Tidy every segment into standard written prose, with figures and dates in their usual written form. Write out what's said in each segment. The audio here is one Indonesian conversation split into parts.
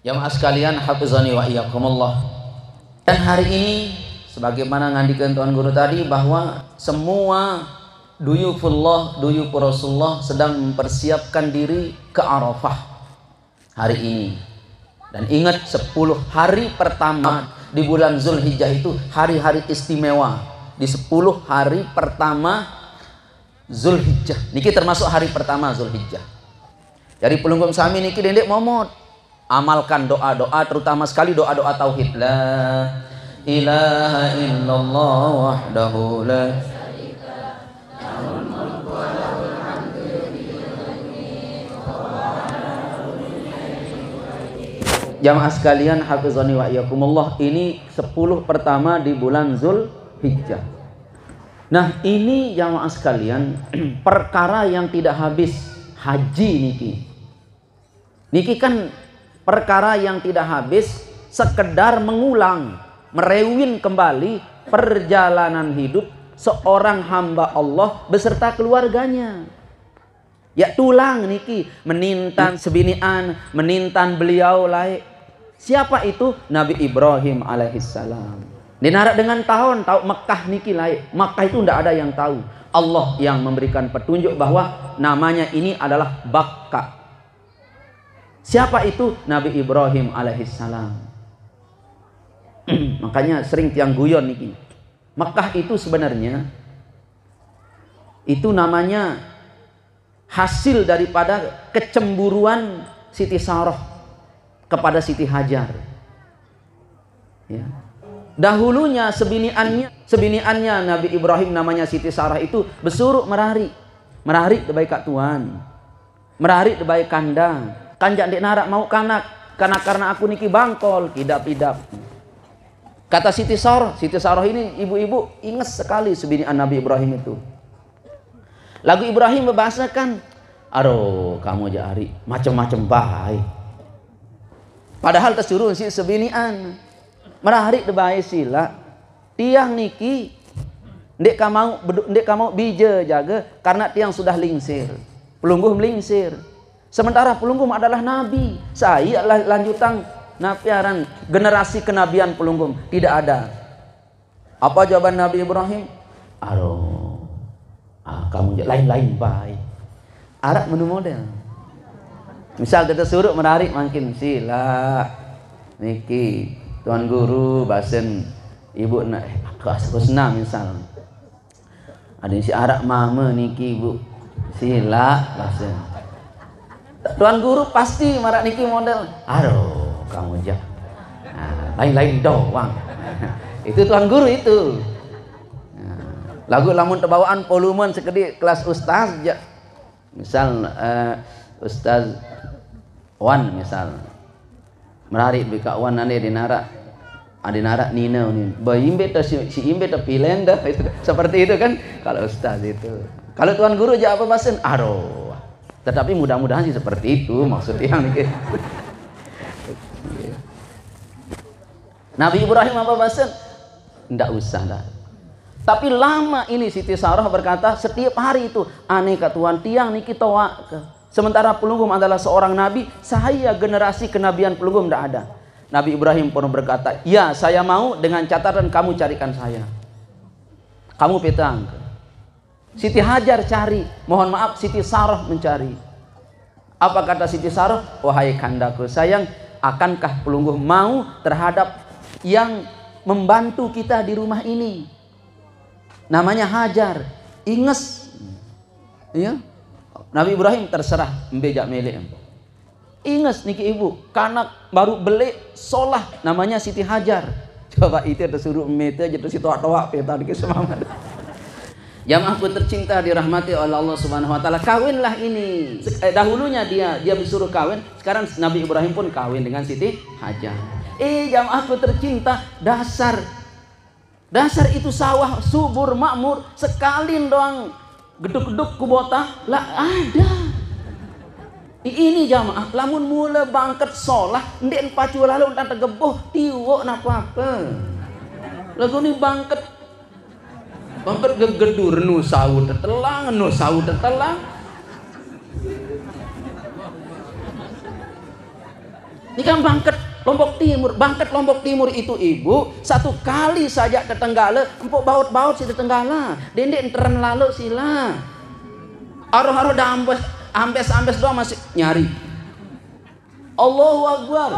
Jamaah sekalian, hafizani wa iyyakumullah. Dan hari ini sebagaimana ngandikan Tuan Guru tadi bahwa semua duyufullah, duyufur Rasulullah sedang mempersiapkan diri ke Arafah hari ini. Dan ingat 10 hari pertama di bulan Zulhijjah itu hari-hari istimewa. Di 10 hari pertama Zulhijjah niki termasuk hari pertama Zulhijjah. Jadi pelunggum sami niki dendek momot amalkan doa-doa, terutama sekali doa-doa tauhid. La ilaha illallah wahdahu la syarika lahul mulku wa lahul hamdu Jamaah sekalian, hafizani wa iyyakumullah, ini 10 pertama di bulan Zulhijjah. Nah, ini jamaah sekalian perkara yang tidak habis haji niki. Niki kan perkara yang tidak habis, sekedar mengulang, merewin kembali perjalanan hidup seorang hamba Allah beserta keluarganya. Ya tulang niki, menintan sebinian, menintan beliau laik. Siapa itu? Nabi Ibrahim alaihissalam. Dinarak dengan tahun, tahu Mekah niki laik. Mekah itu tidak ada yang tahu. Allah yang memberikan petunjuk bahwa namanya ini adalah Bakka. Siapa itu? Nabi Ibrahim alaihissalam. Makanya sering tiang guyon niki. Mekah itu sebenarnya itu namanya hasil daripada kecemburuan Siti Sarah kepada Siti Hajar. Ya. Dahulunya sebiniannya Nabi Ibrahim namanya Siti Sarah itu besuruk merari debai kak tuan, merari debai kandang. Kanjak dek narak mau kanak karena aku niki bangkol kidap-idap. Kata Siti Sarah ini ibu-ibu ingat sekali sebinian Nabi Ibrahim itu. Lagu Ibrahim membahasakan, aduh kamu jari macam-macam baik. Padahal tersuruh si sebinian merahrik debai sila tiang niki ndek kamau bija jaga karena tiang sudah lingsir, pelungguh melingsir. Sementara pelunggum adalah nabi. Saya lanjutan napiaran generasi kenabian pelunggum tidak ada. Apa jawaban Nabi Ibrahim? Aduh, kamu lain-lain baik. Arak menu model. Misal kita suruh menarik makin sila niki Tuan Guru basen ibu nak husna misal. Ada si arak mama niki ibu sila basen. Tuan Guru pasti marak niki model. Aduh, kamu jah. Nah, lain-lain doang. Itu Tuan Guru itu. Nah, lagu lamun terbawaan volumen sekedip kelas ustaz ya. Misal Ustaz Wan misal. Menarik bika Wan ane dinarak. Adinarak Nina ni. Baimbe ta si imbe ta pilen dah. Seperti itu kan kalau ustaz itu. Kalau Tuan Guru aja apa bahasan? Aduh. Tetapi mudah-mudahan sih seperti itu maksudnya yang ini. Nabi Ibrahim apa bahasan? Ndak usah dah. Tapi lama ini Siti Sarah berkata setiap hari itu aneh kat Tuan tiang niki toa. Sementara pelunggum adalah seorang nabi, saya generasi kenabian pelunggum ndak ada. Nabi Ibrahim pun berkata, ya saya mau dengan catatan kamu carikan saya. Kamu petang. Siti Hajar cari, mohon maaf Siti Sarah mencari. Apa kata Siti Sarah? Wahai kandaku sayang, akankah pelungguh mau terhadap yang membantu kita di rumah ini? Namanya Hajar. Inges. Ya. Nabi Ibrahim terserah mbejak milik. Inges niki ibu, kanak baru beli solah namanya Siti Hajar. Coba itu disuruh mete aja terus toa-toa peta niki semangat. Jamaahku tercinta dirahmati oleh Allah Subhanahu wa taala, kawinlah ini. Dahulunya dia disuruh kawin, sekarang Nabi Ibrahim pun kawin dengan Siti Hajar. Jamaahku tercinta, dasar itu sawah subur makmur, sekalin doang geduk-geduk kubota lah ada. Ini jamaah lamun mula bangket solah ndek pacu lalu ndak tegeboh tiwok napa apa. Lagu ni bangket gegedur nu sawu tetelang. Ini kan bangket Lombok Timur. Bangket Lombok Timur itu ibu, satu kali saja ke Tenggala, empuk baut-baut si Tenggala. Dendek enteran lalu sila. Aroh-aroh dah ambes doang masih nyari. Allahu Akbar.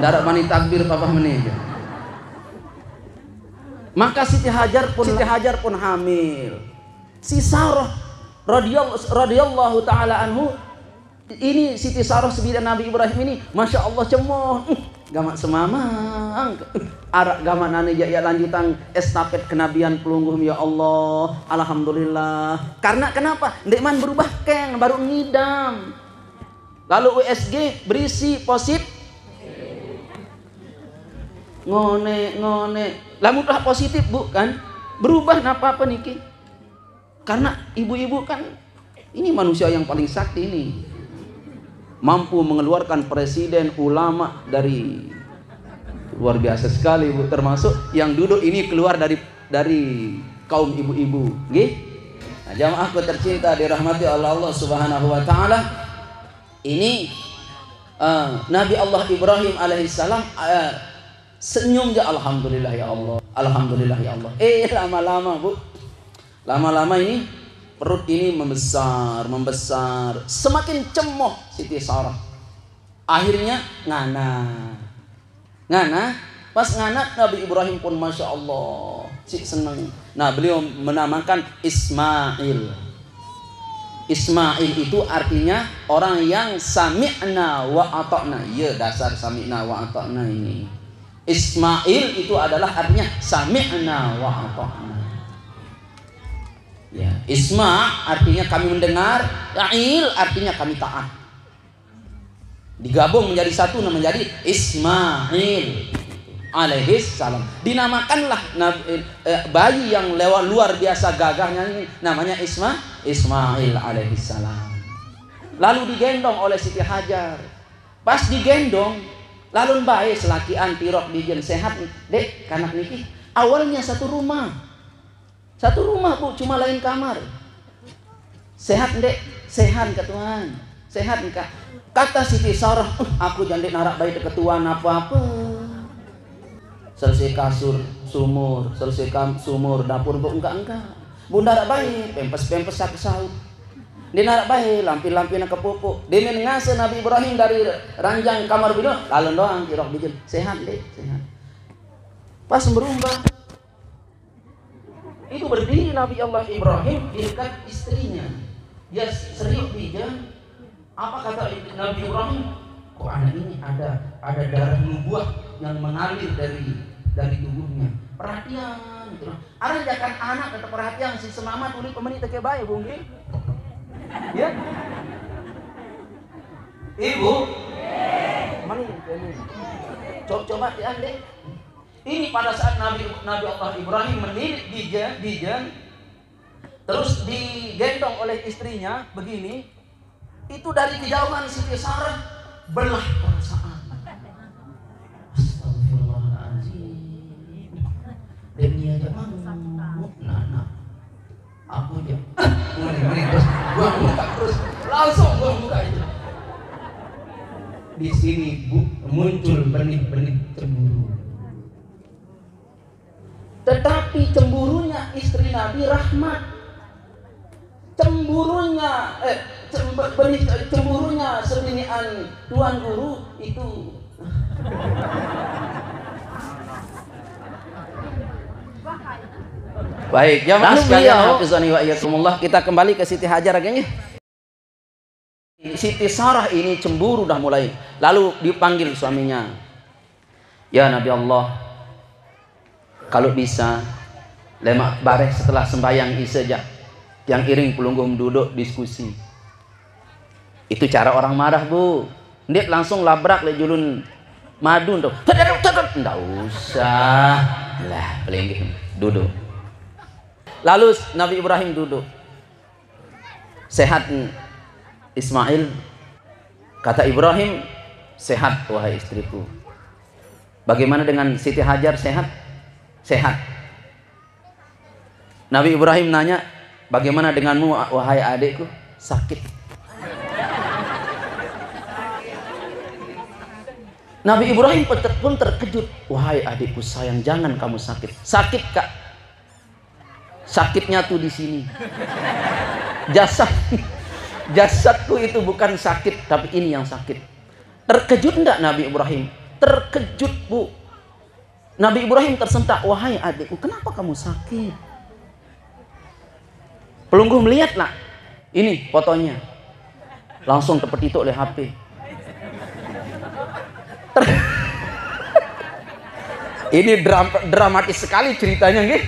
Ndarak mani takbir papa meneja. Maka Siti Hajar pun hamil. Si Sarah radhiyallahu taala anhu, ini Siti Sarah sebidan Nabi Ibrahim ini, masya Allah cemoh, gamak semamang, arak gamak nane ya lanjutan estafet kenabian pelungguh ya Allah, alhamdulillah. Karena kenapa? Ndekman berubah keng baru ngidam. Lalu USG berisi positif. Ngone. Lamun udah positif bu kan, berubah napa niki? Karena ibu-ibu kan ini manusia yang paling sakti ini. Mampu mengeluarkan presiden, ulama dari luar biasa sekali bu, termasuk yang duduk ini keluar dari kaum ibu-ibu, nggih. Nah, jamaahku tercinta dirahmati Allah Subhanahu wa taala. Ini Nabi Allah Ibrahim alaihissalam senyum ya, alhamdulillah ya Allah, alhamdulillah ya Allah. Lama-lama bu, lama-lama ini perut ini membesar, semakin cemoh Siti Sarah. Akhirnya ngana. Pas ngana Nabi Ibrahim pun masya Allah si senang. Nah beliau menamakan Ismail. Ismail itu artinya orang yang sami'na wa ata'na. Ya dasar sami'na wa ata'na ini. Ismail itu adalah artinya sami'na wa ata'na. Ya, Isma artinya kami mendengar, Ya'il artinya kami taat. Digabung menjadi satu menjadi Ismail alaihis salam. Dinamakanlah bayi yang luar biasa gagahnya ini namanya Ismail alaihis salam. Lalu digendong oleh Siti Hajar. Pas digendong, lalu bae selakian tirok dijen sehat dek kanak niki. Awalnya satu rumah bu, cuma lain kamar. Sehat dek, sehat ke Tuhan, sehat kak. Kata Siti Sarah, aku jandek narak bayi ke Tuhan apa-apa. Selesai kasur, sumur, dapur bu enggak. Bunda narak bayi, pempes sakit saut. Dia narak bayi, lampi nak kepupuk. Dia ngase Nabi Ibrahim dari ranjang kamar beliau, lalu doang tirok bikin sehat dek, sehat. Pas berubah. Itu berdiri Nabi Allah Ibrahim di dekat istrinya. Dia serius bijak. Apa kata Nabi Ibrahim? Kok anak ini ada darah nubuah yang mengalir dari tubuhnya. Perhatian gitu. Aranjakan anak tetap perhatian si semamat uli pemenit teke bae bung nggih. Ya. Ibu. Mani ini. Coba diandek. Ini pada saat Nabi Allah Ibrahim menilik dijan, terus digendong oleh istrinya begini, itu dari kejauhan Siti Sarah belah perasaan. Astagfirullahaladzim. Demi aja nana, aku aja. Terus gua buka terus, langsung gua buka itu. Di sini muncul benih-benih cemburu. Tetapi cemburunya istri Nabi rahmat. Cemburunya sebinian tuan guru itu baik. Jamaah sekalian, kita kembali ke Siti Hajar gengnya. Siti Sarah ini cemburu dah mulai. Lalu dipanggil suaminya. Ya Nabi Allah, kalau bisa lemak bareh setelah sembahyang isya yang iring pelunggum duduk diskusi. Itu cara orang marah bu. Dia langsung labrak le julun madu tuh. Nggak usah lah, pelinggih duduk. Lalu Nabi Ibrahim duduk. Sehat Ismail? Kata Ibrahim, sehat wahai istriku. Bagaimana dengan Siti Hajar, sehat? Sehat. Nabi Ibrahim nanya, bagaimana denganmu wahai adikku? Sakit. Nabi Ibrahim pun terkejut. Wahai adikku sayang, jangan kamu sakit. Sakit kak? Sakitnya tuh di sini. Jasadku itu bukan sakit, tapi ini yang sakit. Terkejut enggak Nabi Ibrahim? Terkejut bu. Nabi Ibrahim tersentak. Wahai adikku, kenapa kamu sakit? Pelungguh melihat nak. Ini fotonya. Langsung terpetituk oleh HP. Ini dramatis sekali ceritanya nggih.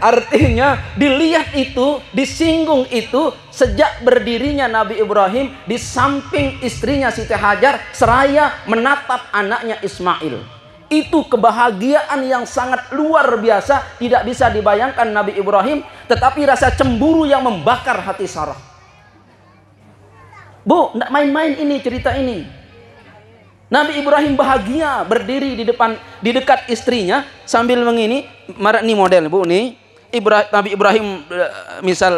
Artinya dilihat itu, disinggung itu sejak berdirinya Nabi Ibrahim di samping istrinya Siti Hajar seraya menatap anaknya Ismail. Itu kebahagiaan yang sangat luar biasa, tidak bisa dibayangkan Nabi Ibrahim, tetapi rasa cemburu yang membakar hati Sarah. Bu, tidak main-main ini cerita ini. Nabi Ibrahim bahagia berdiri di dekat istrinya sambil mengini. Ini model bu, nih Nabi Ibrahim,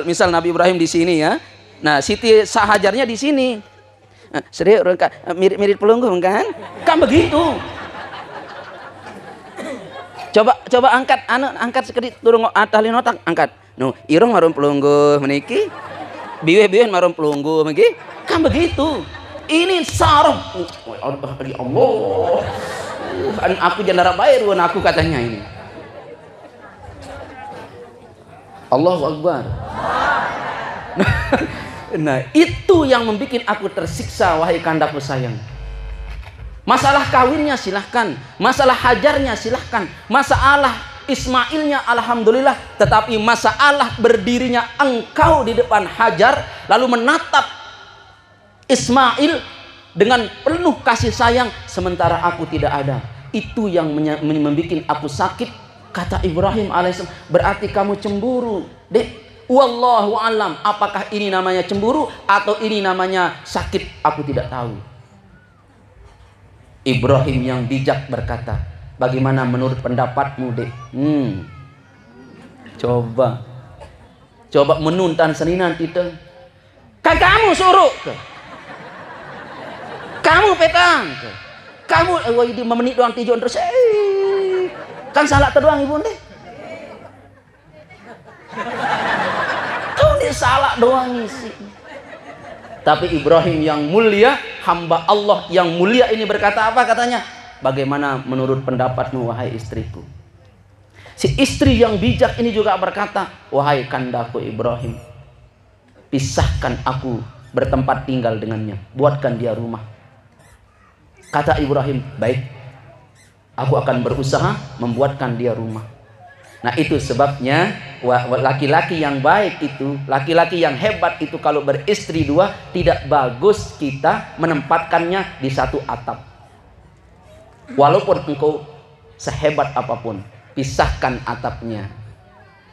misal Nabi Ibrahim di sini ya. Nah, Siti Hajarnya di sini. Serius, mirip pelungguh kan? Kan begitu. Coba angkat sedikit turun tali notak, angkat. No, irung marum pelungguh meniki. Biweh marum pelungguh meniki. Kan begitu. Ini Sarah. Allah. Aku jandara bayar aku katanya ini. Allahu Akbar. Nah, itu yang membuat aku tersiksa wahai kandaku sayang. Masalah kawinnya silahkan, masalah hajarnya silahkan, masalah Ismailnya alhamdulillah, tetapi masalah berdirinya engkau di depan Hajar lalu menatap Ismail dengan penuh kasih sayang sementara aku tidak ada, itu yang membuat aku sakit. Kata Ibrahim alaihissalam, berarti kamu cemburu dek. Wallahu alam, apakah ini namanya cemburu atau ini namanya sakit, aku tidak tahu. Ibrahim yang bijak berkata, bagaimana menurut pendapatmu dek? Coba menuntan seninan kita. Kamu suruh kamu petang, kamu di 5 menit doang tijon terus, kan salah terdoang ibu deh. Kau ini salah doang isi. Tapi Ibrahim yang mulia, hamba Allah yang mulia ini berkata apa katanya? Bagaimana menurut pendapatmu wahai istriku? Si istri yang bijak ini juga berkata, wahai kandaku Ibrahim, pisahkan aku bertempat tinggal dengannya, buatkan dia rumah. Kata Ibrahim, baik, aku akan berusaha membuatkan dia rumah. Nah itu sebabnya laki-laki yang baik itu, laki-laki yang hebat itu kalau beristri dua, tidak bagus kita menempatkannya di satu atap. Walaupun engkau sehebat apapun, pisahkan atapnya.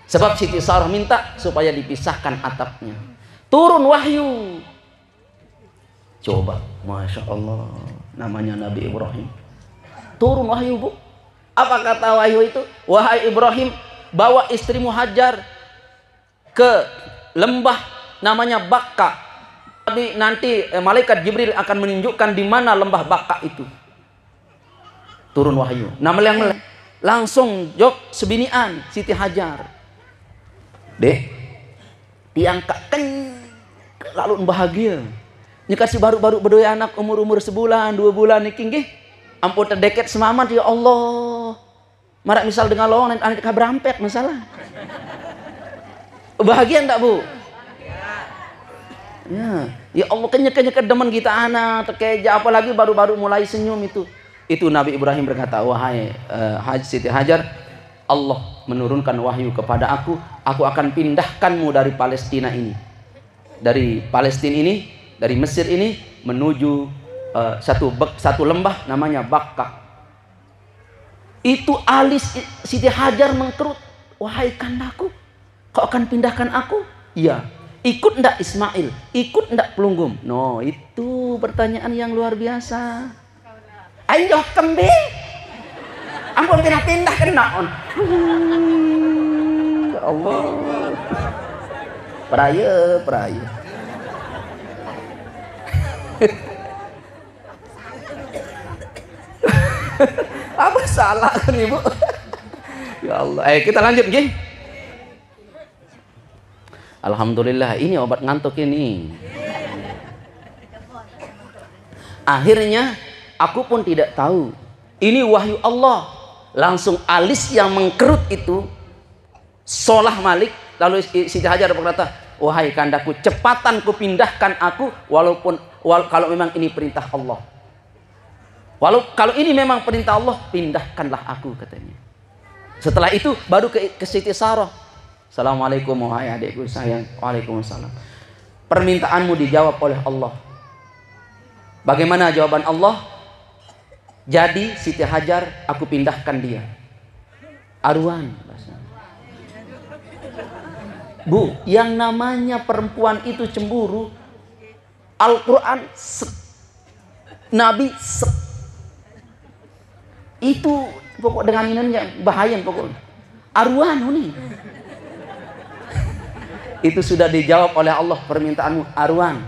Sebab Siti Sarah minta supaya dipisahkan atapnya. Turun wahyu. Coba, Masya Allah, namanya Nabi Ibrahim. Turun wahyu bu. Apa kata wahyu itu? Wahai Ibrahim, bawa istrimu Hajar ke lembah namanya Bakka. Nanti malaikat Jibril akan menunjukkan di mana lembah Bakka itu. Turun wahyu. Nah meleng langsung jok sebinian Siti Hajar. Dek, diangkat lalu bahagia. Ini kasih baru-baru berdua anak umur sebulan 2 bulan niki nggih. Ampun terdeket semaman ya Allah. Marak misal dengan lowong anak berampet masalah. Bahagia enggak bu? Ya Allah, kenyek demen kita anak terkeja, apalagi baru-baru mulai senyum itu. Itu Nabi Ibrahim berkata, wahai Siti Hajar, Allah menurunkan wahyu kepada aku akan pindahkanmu dari Palestina ini. Dari Palestina ini, dari Mesir ini menuju satu lembah namanya Bakka. Itu alis Siti Hajar mengkerut, wahai kandaku, kau akan pindahkan aku? Iya. Ikut ndak Ismail? Ikut ndak pelunggum? No, itu pertanyaan yang luar biasa. Ayo kembali. Ampun pindah kena on. Ya Allah. Peraya. Apa salah kan ibu? Ya Allah. Kita lanjut nggih. Alhamdulillah, ini obat ngantuk ini. Akhirnya aku pun tidak tahu. Ini wahyu Allah. Langsung alis yang mengkerut itu solah Malik. Lalu Siti Hajar berkata, wahai kandaku, cepatan kupindahkan aku kalau memang ini perintah Allah. Kalau ini memang perintah Allah, pindahkanlah aku, katanya. Setelah itu baru ke Siti Sarah. Assalamualaikum wahai adikku sayang. Waalaikumsalam. Permintaanmu dijawab oleh Allah. Bagaimana jawaban Allah? Jadi Siti Hajar aku pindahkan dia. Arwan. Bu, yang namanya perempuan itu cemburu, Al-Quran Nabi itu pokok dengan ini bahaya pokoknya. Arwan ini. Itu sudah dijawab oleh Allah permintaanmu, Arwan.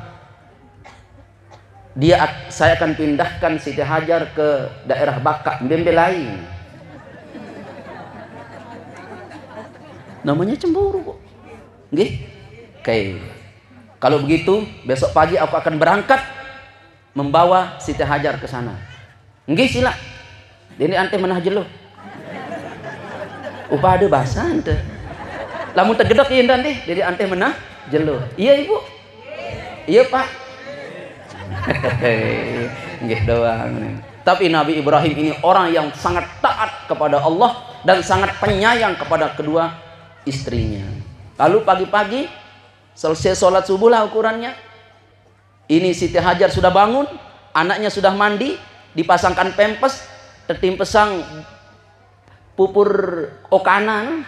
Saya akan pindahkan Siti Hajar ke daerah Bakka, Mbembe lain. Namanya cemburu kok. Nggih? Oke. Kalau begitu, besok pagi aku akan berangkat membawa Siti Hajar ke sana. Nggih, sila. Ini ante menah jelo. Upah ada bahasa ante. Lamun tegedok ieu dan deh, jadi ante menah jelo. Iya ibu. Iya pak. Nggih doang. Tapi Nabi Ibrahim ini orang yang sangat taat kepada Allah dan sangat penyayang kepada kedua istrinya. Lalu pagi-pagi selesai sholat subuh lah ukurannya. Ini Siti Hajar sudah bangun, anaknya sudah mandi, dipasangkan pempes, tertimpesang pupur okana.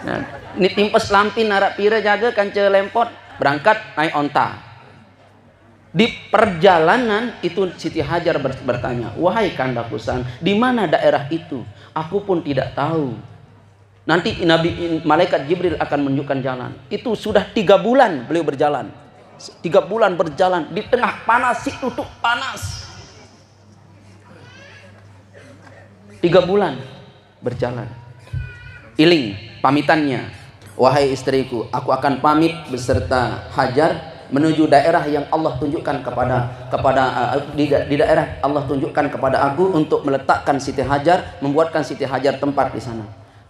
Nah, ini timpes lampin narak pira jaga kance lempot, berangkat naik onta. Di perjalanan itu Siti Hajar bertanya, wahai kandaku san, di mana daerah itu? Aku pun tidak tahu. Nanti malaikat Jibril akan menunjukkan jalan. Itu sudah 3 bulan beliau berjalan. 3 bulan berjalan di tengah panas, itu tuh panas. 3 bulan berjalan. Iling pamitannya, wahai istriku, aku akan pamit beserta Hajar menuju daerah yang Allah tunjukkan di daerah Allah tunjukkan kepada aku untuk meletakkan Siti Hajar, membuatkan Siti Hajar tempat di sana.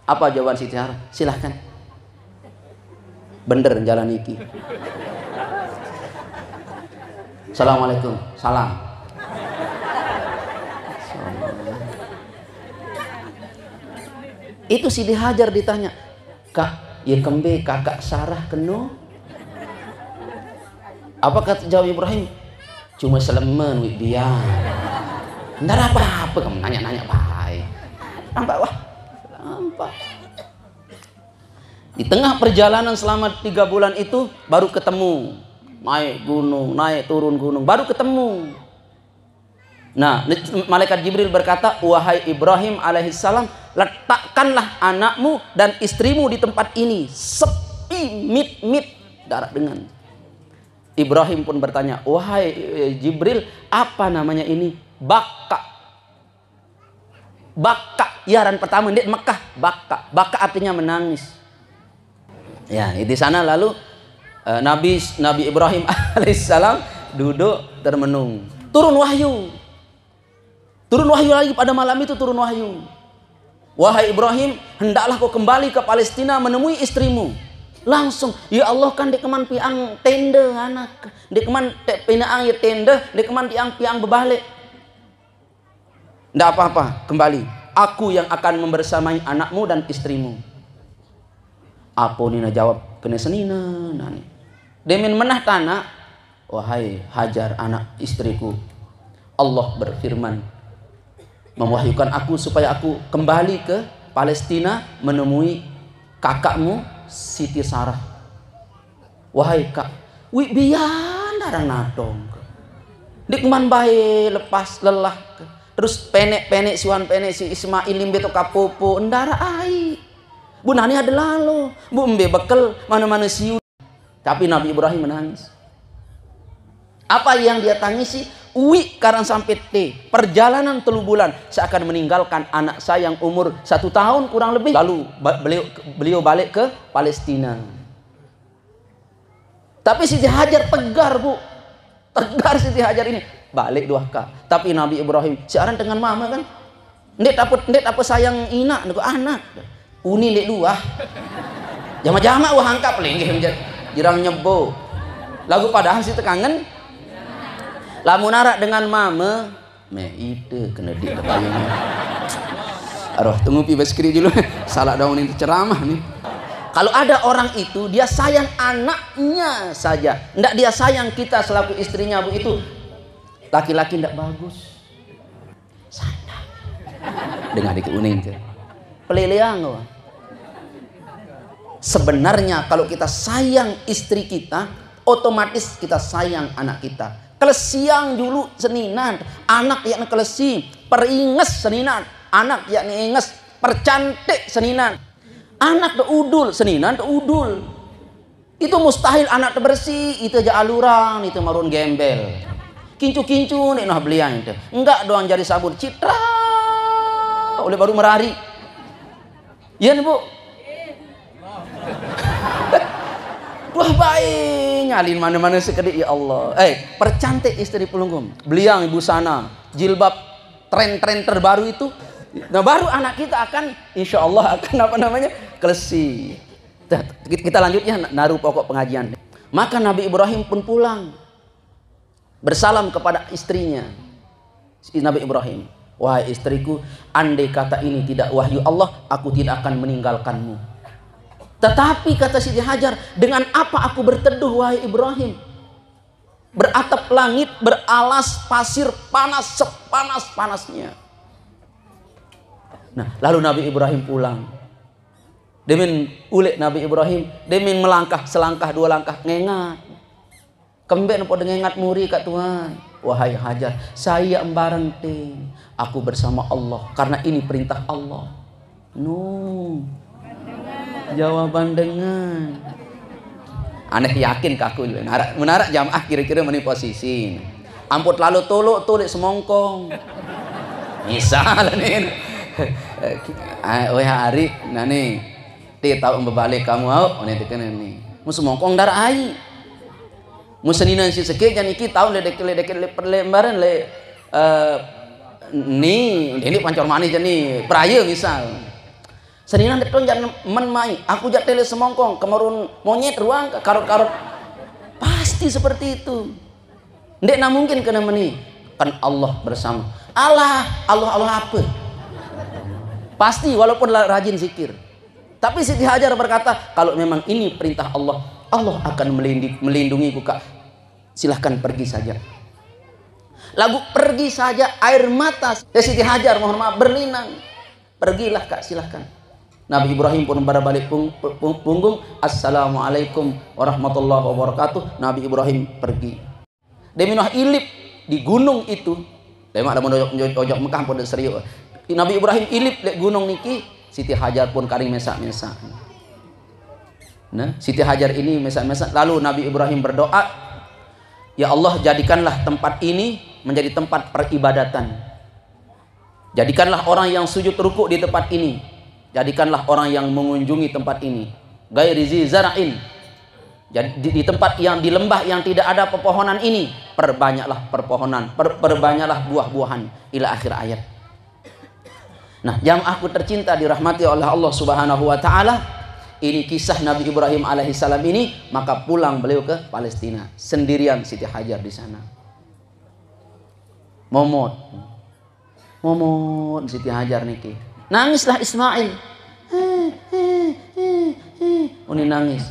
Apa jawaban Siti Hajar? Silahkan. Bener jalan iki. Assalamualaikum. Salam. Itu Siti Hajar ditanya, Kak, ya kembe kakak Sarah keno? Apa kata jawab Ibrahim? Cuma selemen wih dia. Ntar apa kamu nanya-nanya baik. Nampak wah. Nampak. Di tengah perjalanan selama 3 bulan itu baru ketemu. Naik gunung, naik turun gunung, baru ketemu. Nah, malaikat Jibril berkata, wahai Ibrahim alaihissalam, letakkanlah anakmu dan istrimu di tempat ini. Sepi, mit, darat dengan. Ibrahim pun bertanya, wahai Jibril, apa namanya ini? Bakka. Bakka, yaran pertama di Mekah. Bakka. Bakka artinya menangis. Ya, di sana lalu Nabi Ibrahim alaihissalam duduk termenung. Turun wahyu. Turun wahyu lagi pada malam itu, turun wahyu. Wahai Ibrahim, hendaklah kau kembali ke Palestina menemui istrimu. Langsung, ya Allah kan di keman piang tenda anak. Di keman piang ya tenda, di keman piang bebalik. Tidak apa-apa, kembali. Aku yang akan membersamai anakmu dan istrimu. Apa nina jawab? Kena senina nani. Demin menah tanah, wahai Hajar anak istriku. Allah berfirman, mewahyukan aku supaya aku kembali ke Palestina menemui kakakmu Siti Sarah. Wahai kak, wi bian darang nadong. Dikman bae lepas lelah. Terus penek si Ismail limbe to kapopo endara ai. Bu nani ada lalu, bu embe bekel mana-mana siu. Tapi Nabi Ibrahim menangis. Apa yang dia tangisi? Uwi karang sampai T. Perjalanan 3 bulan. Saya akan meninggalkan anak saya yang umur 1 tahun kurang lebih. Lalu beliau balik ke Palestina. Tapi Siti Hajar tegar, Bu. Tegar Siti Hajar ini. Balik 2K. Tapi Nabi Ibrahim siaran dengan mama kan. Ndek apa sayang ina nego anak. Uni lek luah. Jama-jama wah angkat linggih jirang nyebo. Lagu padahal si tekangen. Lamun narak dengan mama, me ide kena di kayunya. Aduh, tunggu pi beskri dulu. Salah daun ini ceramah nih. Kalau ada orang itu dia sayang anaknya saja, ndak dia sayang kita selaku istrinya, Bu. Itu laki-laki ndak bagus. Sana. Dengar dikit uning tuh. Peleleang loh. Sebenarnya kalau kita sayang istri kita, otomatis kita sayang anak kita. Kelesiang dulu seninan, anak yakni kelesi, peringes seninan, anak yakni inges, percantik seninan, anak de udul seninan de udul. Itu mustahil anak de bersih, itu aja aluran, itu marun gembel. Kincu-kincu nih nah belian itu. Enggak doang jari sabun, citra oleh baru merari. Iya nih, Bu. Wah baik nyalin mana-mana sekedik ya Allah. Percantik istri pelunggum, beliang busana, jilbab tren-tren terbaru itu. Nah baru anak kita akan insya Allah akan apa namanya kelesi. Kita lanjutnya naruh pokok pengajian. Maka Nabi Ibrahim pun pulang bersalam kepada istrinya. Nabi Ibrahim, wahai istriku, andai kata ini tidak wahyu Allah, aku tidak akan meninggalkanmu. Tetapi kata Siti Hajar, dengan apa aku berteduh wahai Ibrahim? Beratap langit, beralas pasir panas sepanas-panasnya. Nah, lalu Nabi Ibrahim pulang. Demin ulik Nabi Ibrahim, demin melangkah selangkah 2 langkah ngengat. Kembek nopo ngengat muri kat Tuhan. Wahai Hajar, saya embarang ting. Aku bersama Allah karena ini perintah Allah. Jawaban dengan aneh yakin kaku menarak jamaah kira-kira meni posisi amput lalu tulik semongkong misal nih oh hari nani ti tahu membalik kamu au ini tekan ini musuh mongkong darah ai museninan si sekej jan iki tahu ledek perlembaran le ini pancor manis nih praya misal seninan deton jangan menmai aku jat tele semongkong kemarun monyet ruang karut-karut pasti seperti itu ndek na mungkin kena meni kan Allah bersama Allah apa pasti walaupun rajin zikir. Tapi Siti Hajar berkata kalau memang ini perintah Allah, Allah akan melindungiku kak, silahkan pergi saja. Lagu pergi saja air mata Siti Hajar mohon maaf berlinang, pergilah kak silahkan. Nabi Ibrahim pun balik punggung. Assalamualaikum warahmatullahi wabarakatuh. Nabi Ibrahim pergi. Deminah ilip di gunung itu. Demak ada ojok Mekah pun serius. Nabi Ibrahim ilip di gunung niki. Siti Hajar pun karing mesak-mesak. Nah, Siti Hajar ini mesak-mesak. Lalu Nabi Ibrahim berdoa, ya Allah jadikanlah tempat ini menjadi tempat peribadatan. Jadikanlah orang yang sujud rukuk di tempat ini. Jadikanlah orang yang mengunjungi tempat ini gairi zi zara'in. Jadi di tempat yang di lembah yang tidak ada pepohonan ini perbanyaklah perpohonan, perbanyaklah buah-buahan ila akhir ayat. Nah, yang aku tercinta dirahmati oleh Allah Subhanahu wa taala, ini kisah Nabi Ibrahim alaihissalam ini, maka pulang beliau ke Palestina sendirian Siti Hajar di sana. Momot Siti Hajar niki. Nangislah Ismail. Uni nangis.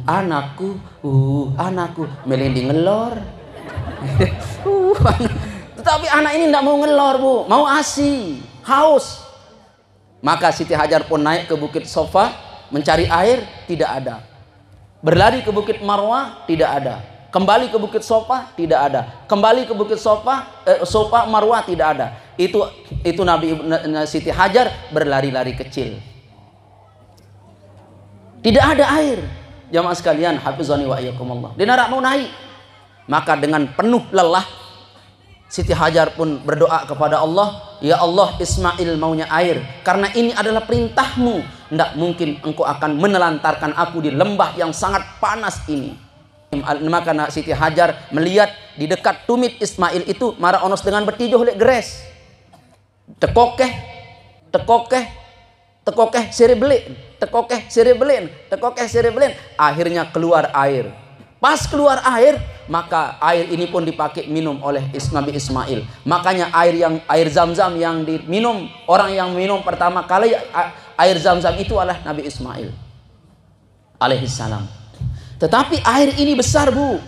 Anakku melinding ngelor. Tetapi anak ini tidak mau ngelor, Bu, mau ASI, haus. Maka Siti Hajar pun naik ke Bukit Sofa mencari air, tidak ada. Berlari ke Bukit Marwah, tidak ada. Kembali ke Bukit Sofa, tidak ada. Kembali ke Bukit Sofa, Marwah, tidak ada. Itu Nabi Siti Hajar berlari-lari kecil. Tidak ada air. Jamaah sekalian, hafizani wa iyyakumullah. Dia narak mau naik. Maka dengan penuh lelah Siti Hajar pun berdoa kepada Allah, ya Allah, Ismail maunya air, karena ini adalah perintahmu. Tidak mungkin engkau akan menelantarkan aku di lembah yang sangat panas ini. Maka Siti Hajar melihat di dekat tumit Ismail itu mara onos dengan bertijuh lek geres. Tekokeh, tekokeh, tekokeh sirebelin, tekokeh sirebelin, tekokeh sirebelin. Akhirnya keluar air. Pas keluar air, maka air ini pun dipakai minum oleh Nabi Ismail. Makanya air Zam-Zam yang diminum, orang yang minum pertama kali air Zam-Zam itu adalah Nabi Ismail alaihissalam. Tetapi air ini besar, Bu.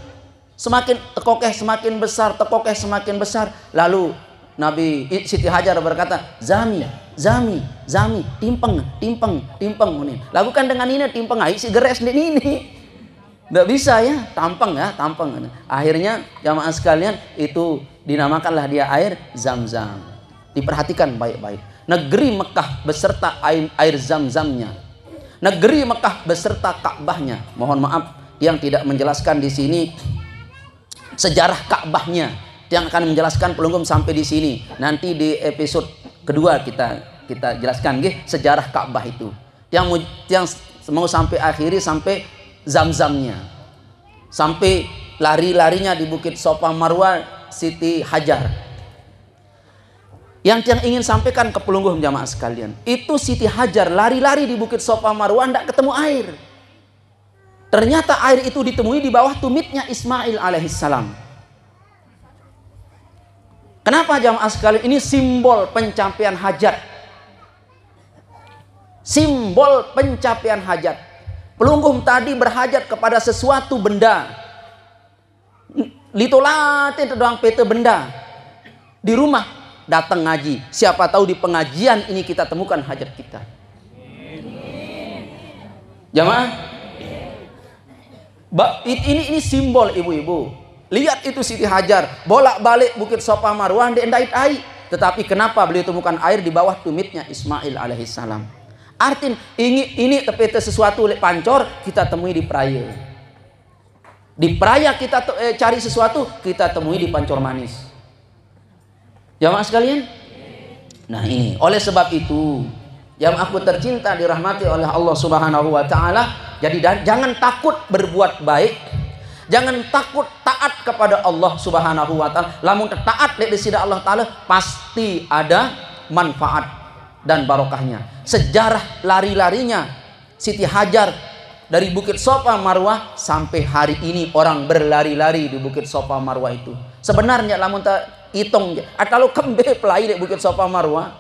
Semakin tekokeh semakin besar, tekokeh semakin besar. Lalu Nabi Siti Hajar berkata, Zami, Zami, Zami, timpeng, timpeng, timpeng. Lakukan dengan ini timpeng, si geres ini. Nggak bisa ya, tampang ya, tampang. Akhirnya jamaah sekalian itu dinamakanlah dia air Zam-Zam. Diperhatikan baik-baik. Negeri Mekah beserta air Zam-Zamnya. Negeri Mekah beserta Ka'bahnya. Mohon maaf yang tidak menjelaskan di sini sejarah Ka'bahnya. Yang akan menjelaskan pelunggum sampai di sini. Nanti di episode kedua kita jelaskan sejarah Ka'bah itu. Yang mau sampai akhiri sampai Zam-Zamnya, sampai lari-larinya di Bukit Safa Marwah Siti Hajar. Yang ingin sampaikan ke pelungguh jamaah sekalian, itu Siti Hajar lari-lari di Bukit Safa Marwah tidak ketemu air. Ternyata air itu ditemui di bawah tumitnya Ismail alaihissalam. Kenapa jamaah sekalian? Ini simbol pencapaian hajat. Simbol pencapaian hajat. Pelunggum tadi berhajat kepada sesuatu benda. Litolate doang PT benda. Di rumah datang ngaji. Siapa tahu di pengajian ini kita temukan hajat kita. Jamaah. Ini simbol ibu-ibu. Lihat itu Siti Hajar bolak-balik Bukit Safa Marwah ndait air. Tetapi kenapa beliau temukan air di bawah tumitnya Ismail alaihissalam? Artinya ini tepete sesuatu oleh pancor kita temui di Praya. Di Praya kita cari sesuatu kita temui di Pancor Manis. Jamaah sekalian. Nah ini oleh sebab itu yang aku tercinta dirahmati oleh Allah Subhanahu Wa Taala. Jadi jangan takut berbuat baik. Jangan takut taat kepada Allah Subhanahu Wa Taala. Lamun taat di sida Allah Taala pasti ada manfaat dan barokahnya. Sejarah lari-larinya Siti Hajar dari Bukit Safa Marwah sampai hari ini orang berlari-lari di Bukit Safa Marwah itu. Sebenarnya lamun tak hitung kalau kembe pelai di Bukit Safa Marwah.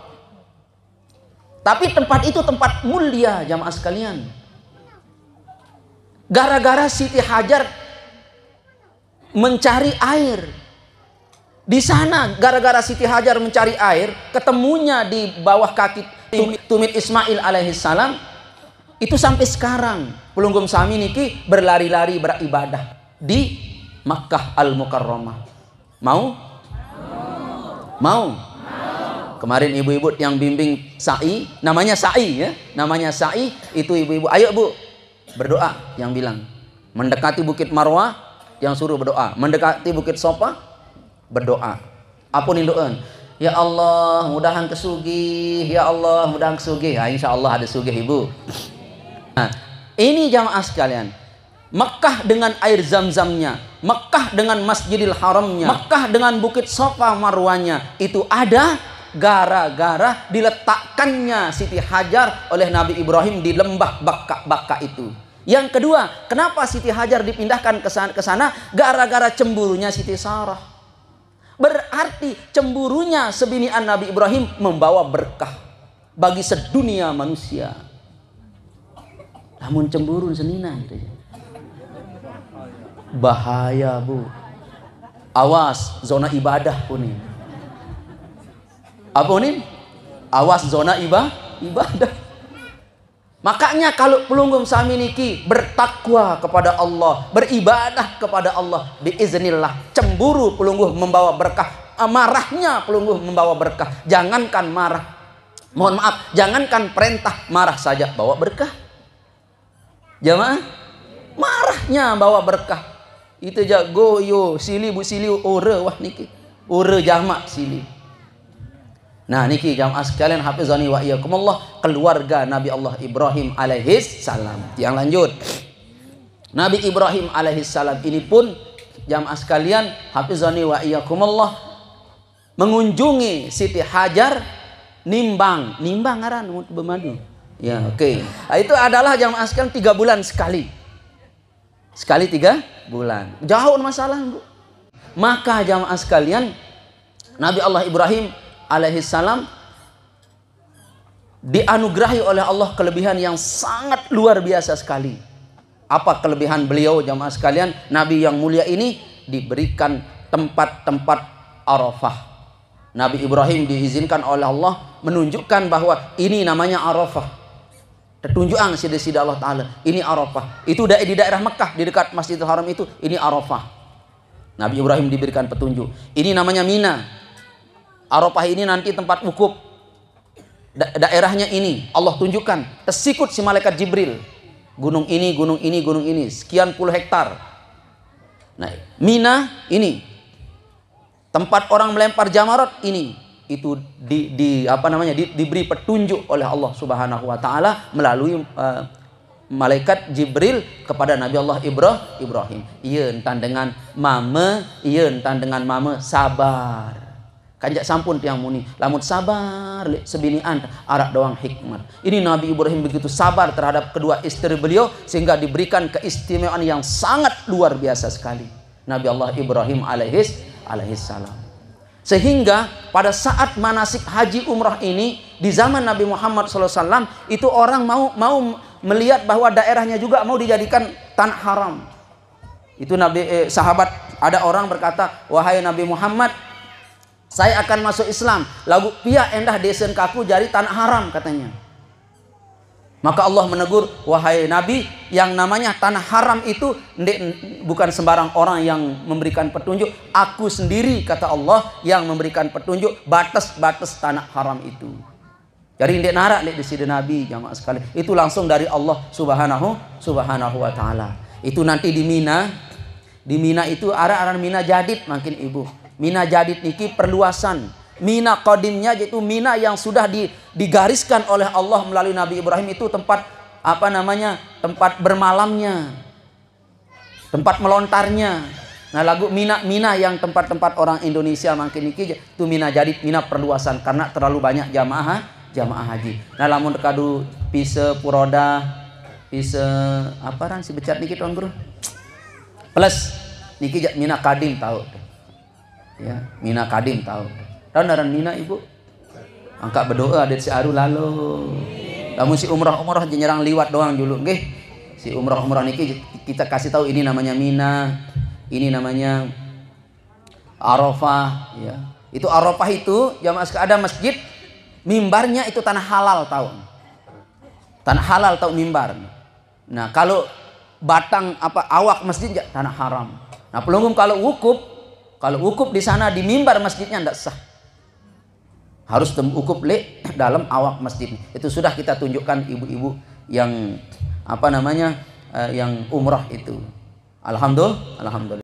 Tapi tempat itu tempat mulia jamaah sekalian. Gara-gara Siti Hajar mencari air. Di sana gara-gara Siti Hajar mencari air, ketemunya di bawah kaki tumit Ismail alaihissalam. Itu sampai sekarang pelunggum sami niki berlari-lari beribadah di Makkah Al-Mukarramah. Mau? Mau? Kemarin ibu-ibu yang bimbing sa'i, namanya sa'i ya, namanya sa'i itu ibu-ibu. Ayo Bu, berdoa yang bilang. Mendekati Bukit Marwah yang suruh berdoa, mendekati Bukit Safa berdoa. Apun indoan. Ya Allah, mudahan kesugih. Ya Allah, mudahan kesugih. Ya, insya Allah ada sugih ibu. Nah, ini jamaah sekalian. Mekah dengan air Zam-Zamnya, Mekah dengan Masjidil Haramnya, Mekah dengan Bukit Safa Marwahnya itu ada gara-gara diletakkannya Siti Hajar oleh Nabi Ibrahim di lembah Baka itu. Yang kedua, kenapa Siti Hajar dipindahkan ke sana? Gara-gara cemburunya Siti Sarah. Berarti cemburunya sebinian Nabi Ibrahim membawa berkah bagi sedunia manusia. Namun cemburu senina gitu. Bahaya Bu. Awas zona ibadah kuning. Apa nih? Awas zona ibadah. Makanya kalau pelunggum sami niki bertakwa kepada Allah, beribadah kepada Allah, biiznillah cemburu pelungguh membawa berkah, marahnya pelungguh membawa berkah. Jangankan marah, mohon maaf, jangankan perintah, marah saja bawa berkah. Jamaah, marahnya bawa berkah. Itu je goyo sili bu sili ora wah niki. Ora jamak sili. Nah niki jamaah sekalian hafizani wa iyyakumullah, keluarga Nabi Allah Ibrahim alaihis salam. Yang lanjut. Nabi Ibrahim alaihis salam ini pun jamaah sekalian hafizani wa iyyakumullah mengunjungi Siti Hajar nimbang ngaran bermadu. Ya, oke. Nah, itu adalah jamaah sekalian 3 bulan sekali. Sekali 3 bulan. Jauh masalah, Bu. Maka jamaah sekalian, Nabi Allah Ibrahim alaihissalam dianugerahi oleh Allah kelebihan yang sangat luar biasa sekali. Apa kelebihan beliau jamaah sekalian? Nabi yang mulia ini diberikan tempat-tempat Arafah. Nabi Ibrahim diizinkan oleh Allah menunjukkan bahwa ini namanya Arafah. Tunjukan sida-sida Allah Ta'ala, ini Arafah. Itu di daerah Mekah, di dekat Masjidil Haram itu, ini Arafah. Nabi Ibrahim diberikan petunjuk. Ini namanya Mina. Arafah ini nanti tempat wukuf. Daerahnya ini, Allah tunjukkan. Tersikut si malaikat Jibril. Gunung ini, gunung ini, gunung ini. Sekian puluh hektar. Nah, Mina ini. Tempat orang melempar jamarat ini. Itu diberi petunjuk oleh Allah Subhanahu wa taala melalui malaikat Jibril kepada Nabi Allah Ibrahim. Ieu entan dengan mame, ieu entan dengan mame sabar. Kanjak sampun tiang muni, lamun sabar sebinian arak doang hikmat. Ini Nabi Ibrahim begitu sabar terhadap kedua istri beliau sehingga diberikan keistimewaan yang sangat luar biasa sekali. Nabi Allah Ibrahim alaihis salam. Sehingga pada saat manasik haji umrah ini di zaman Nabi Muhammad SAW itu orang mau melihat bahwa daerahnya juga mau dijadikan tanah haram. Itu sahabat ada orang berkata, wahai Nabi Muhammad, saya akan masuk Islam. Lagu pia endah desen kaku jadi tanah haram katanya. Maka Allah menegur, wahai Nabi, yang namanya tanah haram itu bukan sembarang orang yang memberikan petunjuk. Aku sendiri, kata Allah, yang memberikan petunjuk batas-batas tanah haram itu. Jadi ndek narak di sini Nabi jamaah sekali. Itu langsung dari Allah Subhanahu wa taala. Itu nanti di Mina. Di Mina itu arah-arah Mina Jadid makin Ibu. Mina Jadid niki perluasan. Mina qadimnya yaitu Mina yang sudah digariskan oleh Allah melalui Nabi Ibrahim itu tempat tempat bermalamnya, tempat melontarnya. Nah lagu Mina yang tempat-tempat orang Indonesia makin iki itu Mina Jadid, Mina perluasan karena terlalu banyak jamaah haji. Nah lamun kadu pise puroda pise apa ran si becat niki tuan bro plus niki Mina Kadim tahu ya, Mina Kadim tahu. Tahu naran Mina Ibu? Angkat berdoa adet si aru lalu. Kamu si umrah nyerang liwat doang dulu, nggih. Si umrah niki kita kasih tahu ini namanya Mina, ini namanya Arafah, ya. Itu Arafah itu jamaah ada masjid, mimbarnya itu tanah halal tahu. Tanah halal tahu mimbar. Nah, kalau batang awak masjid tanah haram. Nah, pelunggung kalau wukuf di sana di mimbar masjidnya ndak sah. Harus wukuf dalam awak masjid. Itu sudah kita tunjukkan ibu-ibu yang yang umrah itu. Alhamdulillah.